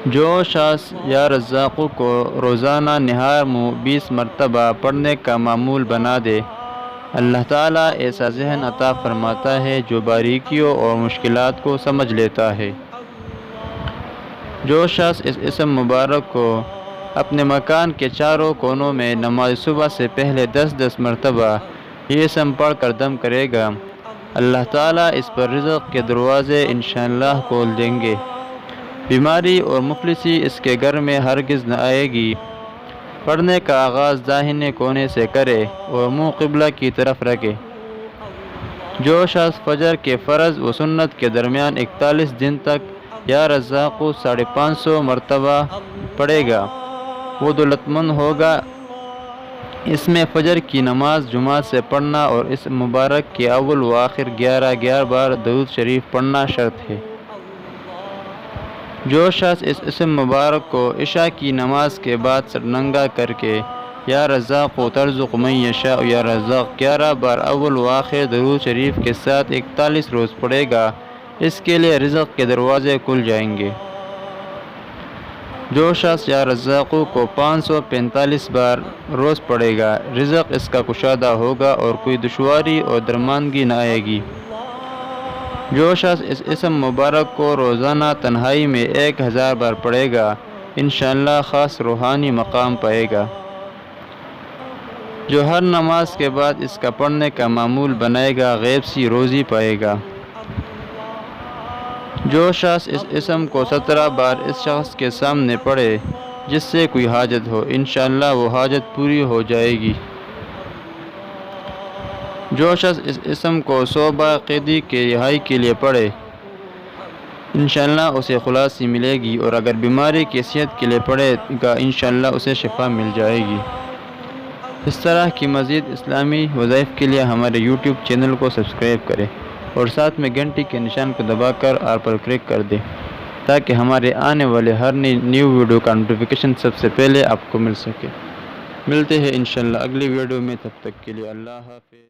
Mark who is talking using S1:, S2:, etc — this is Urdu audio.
S1: جو شخص یا رزاق کو روزانہ نہار منہ 20 مرتبہ پڑھنے کا معمول بنا دے، اللہ تعالیٰ ایسا ذہن عطا فرماتا ہے جو باریکیوں اور مشکلات کو سمجھ لیتا ہے۔ جو شخص اس اسم مبارک کو اپنے مکان کے چاروں کونوں میں نماز صبح سے پہلے 10 مرتبہ یہ اسم پڑھ کر دم کرے گا، اللہ تعالیٰ اس پر رزق کے دروازے انشاءاللہ کھول دیں گے۔ بیماری اور مفلسی اس کے گھر میں ہرگز نہ آئے گی۔ پڑھنے کا آغاز داہنے کونے سے کرے اور منہ قبلہ کی طرف رکھے۔ جو شخص فجر کے فرض و سنت کے درمیان 41 دن تک یا رزاق 550 مرتبہ پڑھے گا، وہ دولت مند ہوگا۔ اس میں فجر کی نماز جماعت سے پڑھنا اور اس مبارک کے اول و آخر 11 بار درود شریف پڑھنا شرط ہے۔ جو شخص اس اسم مبارک کو عشاء کی نماز کے بعد سر ننگا کر کے یا رزاق ترزق من یشاء یا رزاق 11 بار اول و آخر درود شریف کے ساتھ 41 روز پڑھے گا، اس کے لیے رزق کے دروازے کھل جائیں گے۔ جو شخص یا رزاق کو 545 بار روز پڑھے گا، رزق اس کا کشادہ ہوگا اور کوئی دشواری اور درماندگی نہ آئے گی۔ جو شخص اس اسم مبارک کو روزانہ تنہائی میں 1000 بار پڑھے گا، انشاءاللہ خاص روحانی مقام پائے گا۔ جو ہر نماز کے بعد اس کا پڑھنے کا معمول بنائے گا، غیب سی روزی پائے گا۔ جو شخص اس اسم کو 17 بار اس شخص کے سامنے پڑھے جس سے کوئی حاجت ہو، انشاءاللہ وہ حاجت پوری ہو جائے گی۔ جو شخص اس اسم کو 100 بار قیدی کے رہائی کے لیے پڑھے، انشاءاللہ اسے خلاصی ملے گی، اور اگر بیماری کی صحت کے لیے پڑھے گا، انشاءاللہ اسے شفا مل جائے گی۔ اس طرح کی مزید اسلامی وظائف کے لیے ہمارے یوٹیوب چینل کو سبسکرائب کریں اور ساتھ میں گھنٹی کے نشان کو دبا کر آل پر کلک کر دیں تاکہ ہمارے آنے والے ہر نیو ویڈیو کا نوٹیفیکیشن سب سے پہلے آپ کو مل سکے۔ ملتے ہیں انشاءاللہ اگلی ویڈیو میں، تب تک کے لیے اللہ حافظ۔